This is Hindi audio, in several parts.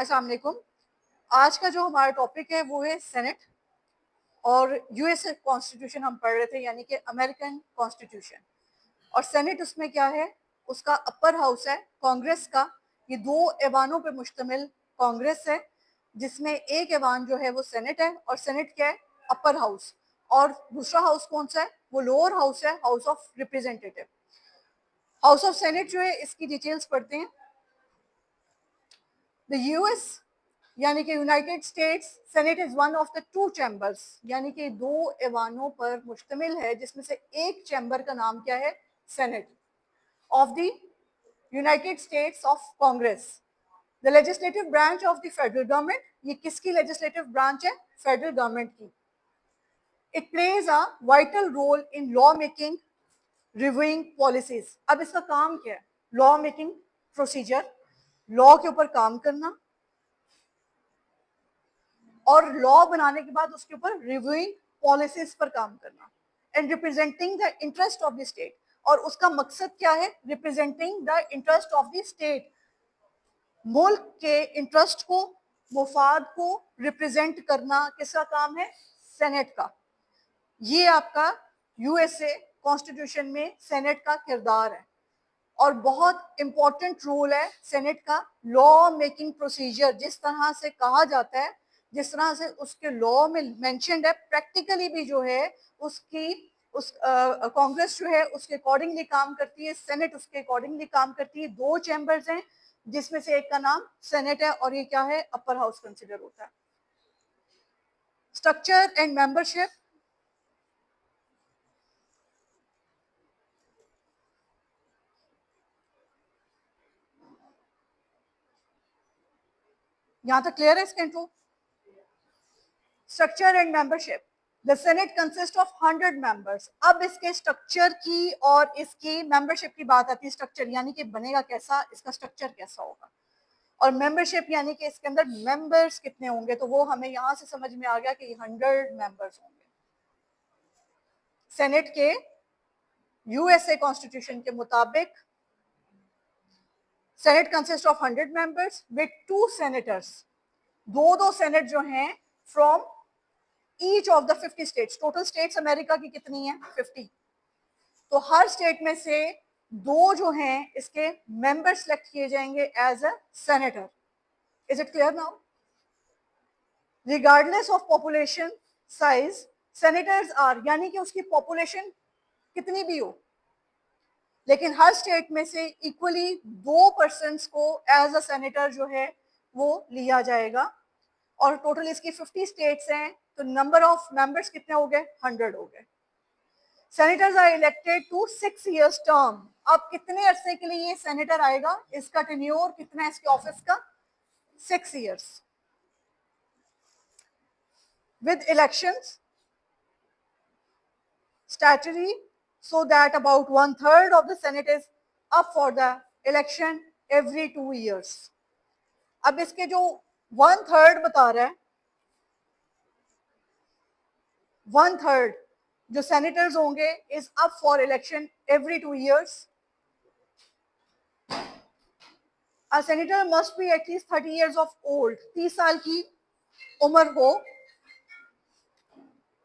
अस्सलाम वालेकुम। आज का जो हमारा टॉपिक है वो है सेनेट और यूएस कॉन्स्टिट्यूशन हम पढ़ रहे थे, यानी कि अमेरिकन कॉन्स्टिट्यूशन। और सेनेट उसमें क्या है, उसका अपर हाउस है कांग्रेस का। ये दो ऐवानों पे मुश्तमिल कांग्रेस है, जिसमें एक ऐवान जो है वो सेनेट है, और सेनेट क्या है, अपर हाउस। और दूसरा हाउस कौन सा है, वो लोअर हाउस है, house of representative. House of senate जो है, इसकी डिटेल्स पढ़ते हैं। द यूएस यानी कि United states senate is one of the two chambers, यानी कि दो ऐवानों पर मुश्तमिल है, जिसमें से एक चैम्बर का नाम क्या है, senate of the United States of Congress. The legislative branch of the federal government, ये किसकी लेजिस्लेटिव ब्रांच है, फेडरल गवर्नमेंट की। It plays a vital role in law making, reviewing policies. अब इसका काम क्या है, लॉ मेकिंग प्रोसीजर, लॉ के ऊपर काम करना, और लॉ बनाने के बाद उसके ऊपर रिव्यूइंग पॉलिसीज पर काम करना, and representing the interest of the state. और उसका मकसद क्या है, representing the interest of the state, मुल्क के इंटरेस्ट को, मुफाद को रिप्रेजेंट करना किसका काम है, सेनेट का। ये आपका यूएसए कॉन्स्टिट्यूशन में सेनेट का किरदार है, और बहुत इंपॉर्टेंट रोल है सेनेट का। लॉ मेकिंग प्रोसीजर जिस तरह से कहा जाता है, जिस तरह से उसके लॉ में मेंशन्ड है, प्रैक्टिकली भी जो है उसकी उस कांग्रेस जो है उसके अकॉर्डिंगली काम करती है, सेनेट उसके अकॉर्डिंगली काम करती है। दो चैम्बर्स हैं, जिसमें से एक का नाम सेनेट है, और ये क्या है, अपर हाउस कंसिडर होता है। Structure and membership. यहां तक क्लियर है इसका intro. Structure and membership. The senate consist of 100 members. अब इसके स्ट्रक्चर की और इसकी मेंबरशिप की बात आती है। स्ट्रक्चर यानी कि बनेगा कैसा, इसका स्ट्रक्चर कैसा होगा, और मेंबरशिप यानी कि इसके अंदर मेंबर्स कितने होंगे। तो वो हमें यहां से समझ में आ गया कि 100 मेंबर्स होंगे। सेनेट के यूएसए कॉन्स्टिट्यूशन के मुताबिक senate consist of 100 members with 2 senators. दो सेनेट जो हैं from each of the 50 states. Total states America की कितनी है, 50। तो हर स्टेट में से दो जो हैं इसके मेंबर सेलेक्ट किए जाएंगे as a senator. Is it clear now? Regardless of population size, senators are, यानी कि उसकी पॉपुलेशन कितनी भी हो, लेकिन हर स्टेट में से इक्वली 2 पर्सन्स को एज अ सेनेटर जो है वो लिया जाएगा। और टोटल इसकी 50 स्टेट्स हैं, तो नंबर ऑफ मेंबर्स कितने हो गए, 100 हो गए। Senators are elected to 6 years term. अब कितने अरसे के लिए ये सेनेटर आएगा, इसका टेन्योर कितना है इसके ऑफिस का, 6 years with elections statutory, so that about 1/3 of the Senate is up for the election every 2 years. अब इसके जो 1/3 बता रहा है, 1/3 जो सेनेटर्स होंगे is up for election every 2 years. A senator must be at least 30 years of old. 30 साल की उम्र हो,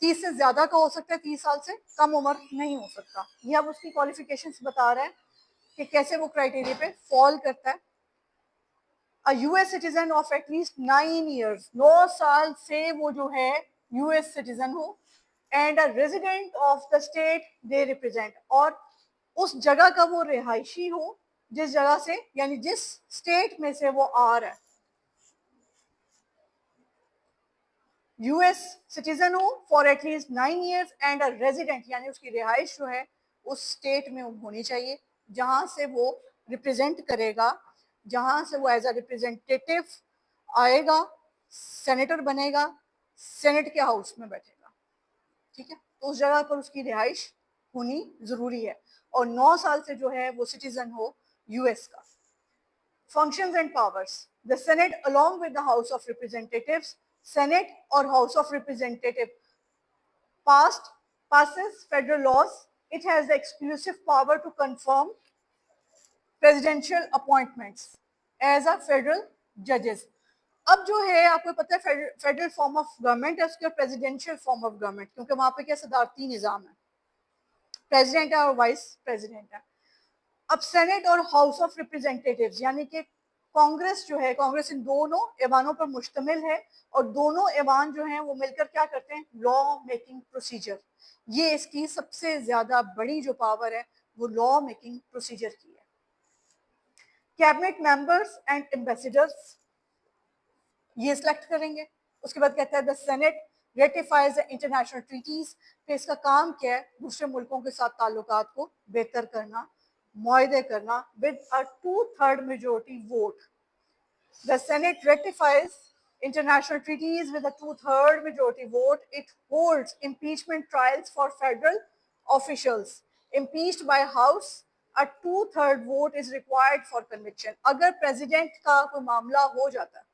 30 से ज्यादा का हो सकता है, 30 साल से कम उम्र नहीं हो सकता। ये अब उसकी क्वालिफिकेशंस बता रहा है कि कैसे वो क्राइटेरिया पे फॉल करता है। A US citizen of at least 9 years, 9 साल से वो जो है US सिटीजन हो, and a resident of the state they represent, और उस जगह का वो रिहायशी हो जिस जगह से, यानी जिस स्टेट में से वो आ रहा है। यूएस सिटीजन हो for at least 9 years, and a resident यानी उसकी रिहाइश जो है उस स्टेट में होनी चाहिए जहां से वो रिप्रेजेंट करेगा, जहां से वो एज अ रिप्रेजेंटेटिव आएगा, सेनेटर बनेगा, सेनेट के हाउस में बैठेगा। ठीक है, तो उस जगह पर उसकी रिहाइश होनी जरूरी है, और 9 साल से जो है वो सिटीजन हो यूएस का। Functions and powers. The Senate, along with the House of Representatives, Senate or House of Representative passes federal laws. It has the exclusive power to confirm presidential appointments as a federal judges. अब जो है आपको पता है फेडरल फॉर्म ऑफ गवर्नमेंट है उसके प्रेसिडेंशियल फॉर्म ऑफ गवर्नमेंट, क्योंकि वहां पे क्या सदारती निजाम है, प्रेसिडेंट है और वाइस प्रेसिडेंट है। अब सेनेट और हाउस ऑफ रिप्रेजेंटेटिव्स यानी कि कांग्रेस जो है, कांग्रेस इन दोनों ऐवानों पर मुश्तमिल है और दोनों ऐवान जो हैं वो मिलकर क्या करते हैं, लॉ मेकिंग प्रोसीजर। ये इसकी सबसे ज्यादा बड़ी जो पावर है वो लॉ मेकिंग प्रोसीजर की है। कैबिनेट मेंबर्स एंड एम्बेसडर्स ये सिलेक्ट करेंगे। उसके बाद कहता है the Senate ratifies the international treaties. फिर इसका काम क्या है, दूसरे मुल्कों के साथ ताल्लुकात को बेहतर करना, मुआहदे करना with a 2/3 majority vote. The Senate ratifies international treaties with a 2/3 majority vote. It holds impeachment trials for federal officials. Impeached by House, a 2/3 vote is required for conviction. अगर प्रेसिडेंट का कोई मामला हो जाता है,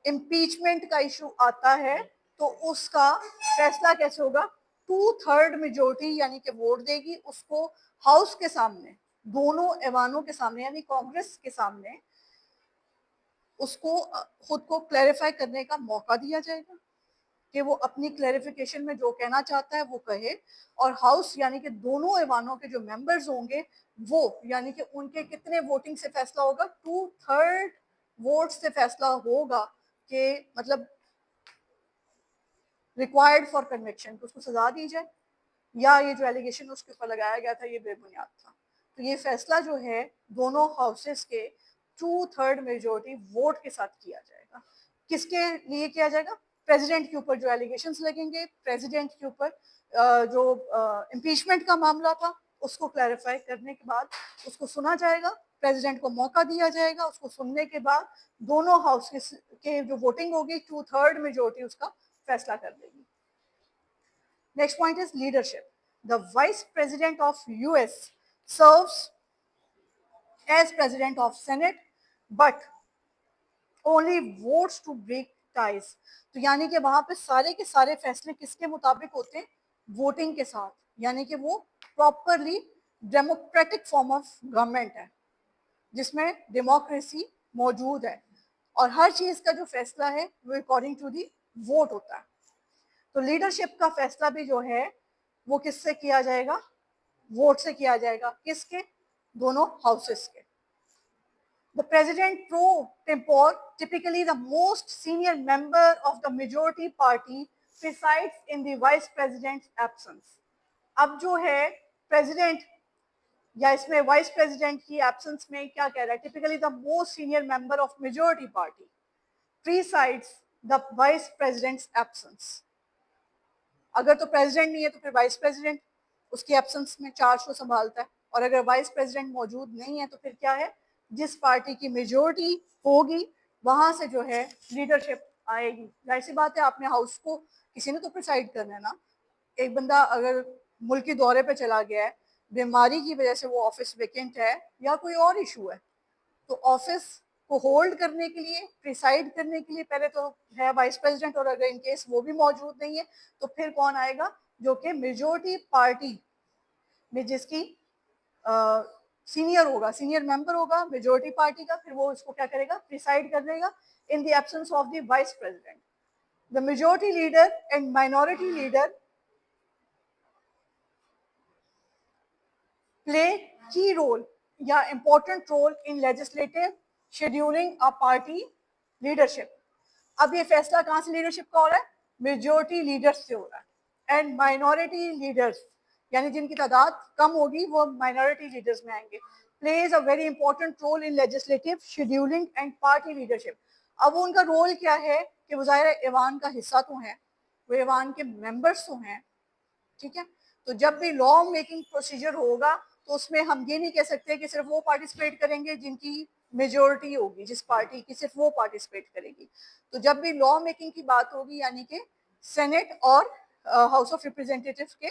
इम्पीचमेंट का इशू आता है, तो उसका फैसला कैसे होगा, 2/3 मेजोरिटी यानी कि वोट देगी उसको, हाउस के सामने, दोनों ऐवानों के सामने यानी कांग्रेस के सामने उसको खुद को क्लैरिफाई करने का मौका दिया जाएगा कि वो अपनी क्लैरिफिकेशन में जो कहना चाहता है वो कहे। और हाउस यानी कि दोनों ऐवानों के जो मेंबर्स होंगे वो यानी कि उनके कितने वोटिंग से फैसला होगा, 2/3 वोट से फैसला होगा कि मतलब रिक्वायर्ड फॉर कन्विक्शन, तो उसको सजा दी जाए या ये जो एलिगेशन उसके ऊपर लगाया गया था ये बेबुनियाद था। तो ये फैसला जो है दोनों हाउसेस के 2/3 मेजोरिटी वोट के साथ किया जाएगा। किसके लिए किया जाएगा, प्रेसिडेंट के ऊपर जो एलिगेशंस लगेंगे, प्रेसिडेंट के ऊपर जो इम्पीचमेंट का मामला था उसको क्लैरिफाई करने के बाद उसको सुना जाएगा, प्रेसिडेंट को मौका दिया जाएगा, उसको सुनने के बाद दोनों हाउस के जो वोटिंग होगी 2/3 मेजोरिटी उसका फैसला कर देगी। Next point is leadership. The vice president of US serves as president of Senate, but only votes to break ties. तो यानी कि वहां पे सारे के सारे फैसले किसके मुताबिक होते हैं, वोटिंग के साथ, यानी कि वो properly democratic form of government है जिसमें डेमोक्रेसी मौजूद है और हर चीज का जो फैसला है वो अकॉर्डिंग टू दी वोट होता है। तो लीडरशिप का फैसला भी जो है वो किससे किया जाएगा, वोट से किया जाएगा, किसके, दोनों हाउसेस के। The president pro tempore, typically the most senior member of the majority party, presides in the vice president's absence. अब जो है प्रेसिडेंट या इसमें वाइस प्रेसिडेंट की एब्सेंस में क्या कह रहा है, typically the most senior member of majority party presides the vice president's absence. अगर तो प्रेसिडेंट नहीं है तो फिर वाइस प्रेसिडेंट उसकी एब्सेंस में चार्ज को संभालता है, और अगर वाइस प्रेसिडेंट मौजूद नहीं है तो फिर क्या है, जिस पार्टी की मेजोरिटी होगी वहां से जो है लीडरशिप आएगी। जाहिर सी बात है आपने हाउस को किसी ने तो प्रिसाइड करना है ना। एक बंदा अगर मुल्की दौरे पे चला गया है, बीमारी की वजह से वो ऑफिस वेकेंट है या कोई और इशू है, तो ऑफिस को होल्ड करने के लिए, प्रिसाइड करने के लिए पहले तो है वाइस प्रेसिडेंट, और अगर इन केस वो भी मौजूद नहीं है तो फिर कौन आएगा, जो कि मेजोरिटी पार्टी में जिसकी सीनियर होगा, सीनियर मेंबर होगा मेजोरिटी पार्टी का, फिर वो इसको क्या करेगा, प्रिसाइड कर देगा in the absence of the vice president. The majority leader and minority leader play key role या important role in legislative scheduling a party leadership. अब ये फैसला कहां से लीडरशिप का हो रहा है, मेजोरिटी लीडर्स से हो रहा है, एंड माइनॉरिटी लीडर्स यानी जिनकी तादाद कम होगी वो माइनॉरिटी लीडर्स में आएंगे, plays a very important role in legislative scheduling and party leadership. अब उनका रोल क्या है कि वो ज़ाहिर है ऐवान का हिस्सा तो हैं, वो ऐवान के मेंबर्स तो हैं, ठीक है। तो जब भी लॉ मेकिंग प्रोसीजर होगा तो उसमें हम ये नहीं कह सकते कि सिर्फ वो पार्टिसिपेट करेंगे जिनकी मेजोरिटी होगी, जिस पार्टी की सिर्फ वो पार्टिसिपेट करेगी। तो जब भी लॉ मेकिंग की बात होगी यानी कि सेनेट और हाउस ऑफ रिप्रेजेंटेटिव के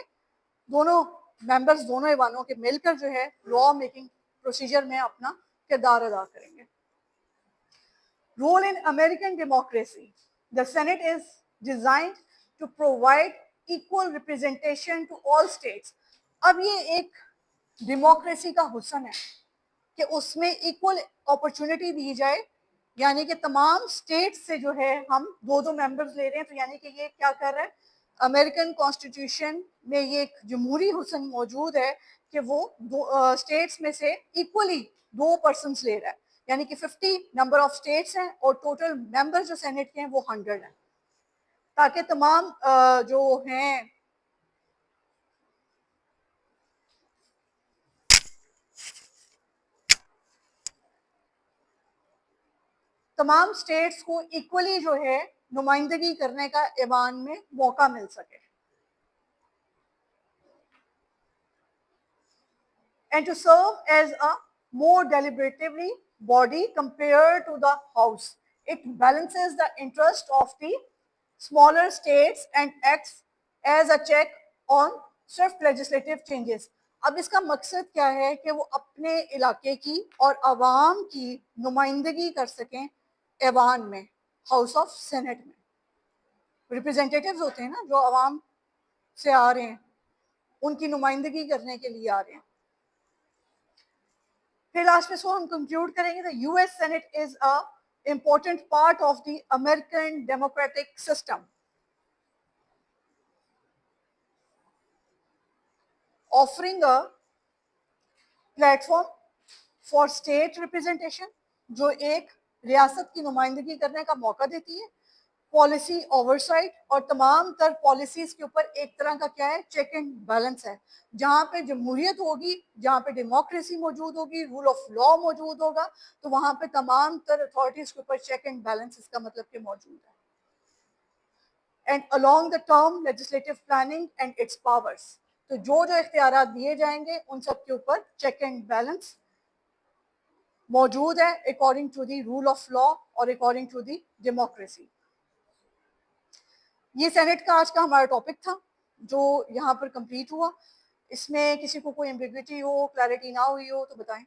दोनों मेंबर्स, दोनों ऐवानों के मिलकर जो है लॉ मेकिंग प्रोसीजर में अपना किरदार अदा करेंगे। Role in American democracy, the senate is designed to provide equal representation to all states. अब ये एक डेमोक्रेसी का हुस्न है कि उसमें इक्वल अपॉर्चुनिटी दी जाए यानी कि तमाम स्टेट से जो है हम दो दो मेंबर्स ले रहे हैं, तो यानी कि ये क्या कर रहा है, अमेरिकन कॉन्स्टिट्यूशन में ये एक जमहूरी हुसन मौजूद है कि वो दो स्टेट्स में से इक्वली 2 पर्सन ले रहा है, यानी कि 50 नंबर ऑफ स्टेट्स हैं और टोटल मेंबर जो सेनेट के हैं वो 100 हैं, ताकि तमाम जो हैं तमाम स्टेट्स को इक्वली जो है नुमाइंदगी करने का ऐवान में मौका मिल सके। And to serve as a more deliberatively body compared to the House. It balances the interest of the smaller states and acts as a check on swift legislative changes. अब इसका मकसद क्या है कि वो अपने इलाके की और आवाम की नुमाइंदगी कर सकें ऐवान में, हाउस ऑफ सेनेट में। रिप्रेजेंटेटिव्स होते हैं ना जो आवाम से आ रहे हैं, उनकी नुमाइंदगी करने के लिए आ रहे हैं। फिर लास्ट में इसको हम कंक्लूड करेंगे, the US senate is a important part of the American democratic system, offering a platform for state representation, जो एक रियासत की नुमाइंदगी करने का मौका देती है, पॉलिसी ओवरसाइट और तमाम तर पॉलिसीज के ऊपर एक तरह का क्या है, चेक एंड बैलेंस है। जहां पे जमहूरियत होगी, जहां पे डेमोक्रेसी मौजूद होगी, रूल ऑफ लॉ मौजूद होगा, तो वहां पे तमाम तर अथॉरिटीज के ऊपर चेक एंड बैलेंस इसका मतलब कि मौजूद है। And along the term legislative planning and its powers, तो जो जो इख्तियारात दिए जाएंगे उन सब के ऊपर चेक एंड बैलेंस मौजूद है according to the rule of law और अकॉर्डिंग टू दी डेमोक्रेसी। ये सेनेट का आज का हमारा टॉपिक था जो यहाँ पर कंप्लीट हुआ। इसमें किसी को कोई एम्बिग्विटी हो, क्लैरिटी ना हुई हो तो बताएं।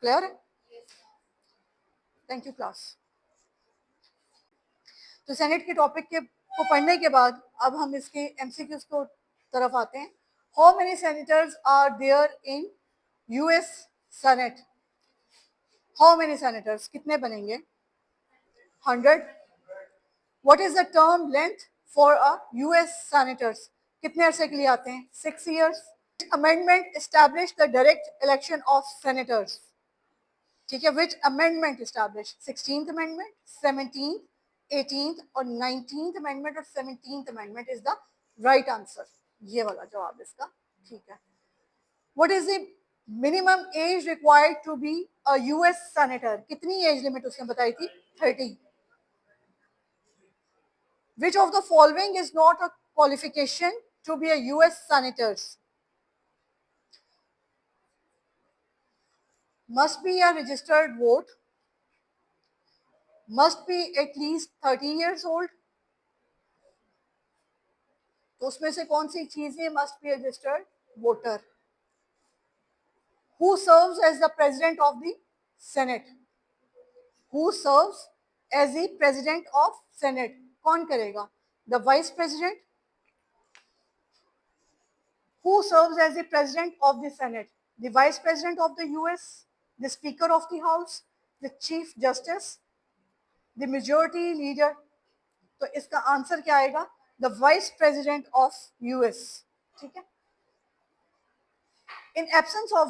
क्लियर है? Thank you class. तो सेनेट के टॉपिक के को पढ़ने के बाद अब हम इसके एमसीक्यूज को तरफ आते हैं। How many senators are there in US Senate? How many senators, कितने बनेंगे? 100। What is the term length for a US senators? कितने अरसे के लिए आते हैं? 6 years। Amendment establish the direct election of senators? ठीक है, विच amendment establish? 16th amendment, 17th, 18th और 19th अमेंडमेंट और 17th amendment is the right answer. ये वाला जवाब इसका ठीक है। What is the minimum age required to be a US senator? कितनी एज लिमिट उसने बताई थी? 30। Which of the following is not a qualification to be a US senator? Must be a registered vote, must be at least 30 years old, तो उसमें से कौन सी चीजें must be registered voter? Who serves as the president of the Senate? Who serves as the president of Senate? कौन करेगा? The vice president? Who serves as the president of the Senate? The vice president of the US, the speaker of the house, the chief justice, the majority leader? तो इसका आंसर क्या आएगा? The vice president of US. ठीक है। In absence of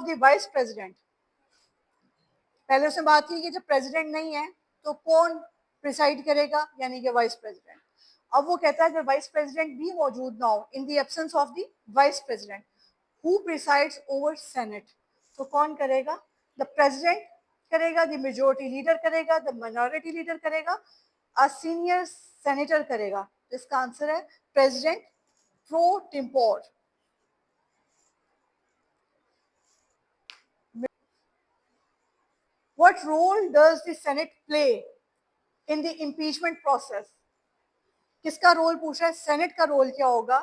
the vice president, पहले उसने बात की कि जब प्रेसिडेंट नहीं है तो कौन प्रिसाइड करेगा, यानी कि वाइस प्रेसिडेंट। अब वो कहता है अगर वाइस प्रेसिडेंट भी मौजूद ना हो, in the absence of the vice president, who presides over Senate? तो कौन करेगा? द प्रेसिडेंट करेगा, द मेजोरिटी लीडर करेगा, द माइनॉरिटी लीडर करेगा, अ सीनियर सेनेटर करेगा? इसका आंसर है president pro tempore. What role does the Senate play in the impeachment process? किसका रोल पूछ रहा है? सेनेट का रोल क्या होगा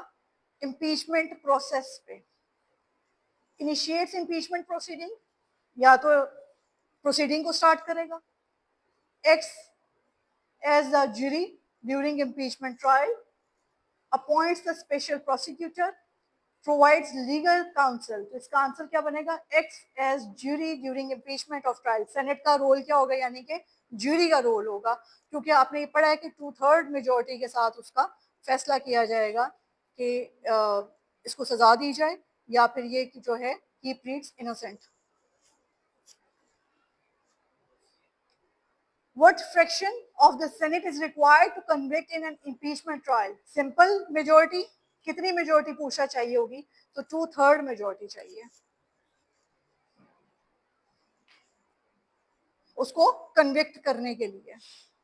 इम्पीचमेंट प्रोसेस पे? इनिशिएट्स इम्पीचमेंट प्रोसीडिंग, या तो प्रोसीडिंग को स्टार्ट करेगा, acts as the jury during impeachment trial, appoints the special prosecutor, provides legal counsel, तो इसका आंसर क्या बनेगा, acts as jury during impeachment of trial. Senate का रोल क्या होगा, यानी कि ज्यूरी का रोल होगा, क्योंकि आपने ये पढ़ा है कि 2/3 मेजोरिटी के साथ उसका फैसला किया जाएगा कि इसको सजा दी जाए या फिर ये कि जो है ही pleads innocent. What fraction of the Senate is required to convict in an impeachment trial? Simple majority, कितनी majority पूछा चाहिए होगी, तो 2/3 majority चाहिए उसको convict करने के लिए,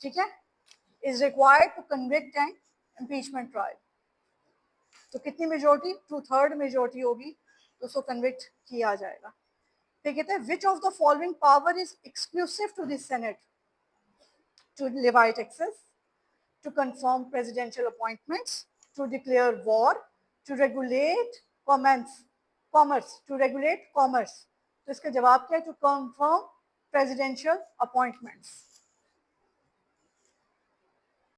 ठीक है, is required to convict an impeachment trial। तो कितनी majority, 2/3 majority होगी, तो उसको convict किया जाएगा। फिर कहते हैं which of the following power is exclusive to the Senate? To levy taxes, to confirm presidential appointments, to declare war, to regulate commerce, to regulate commerce। तो इसका जवाब क्या है, to confirm presidential appointments।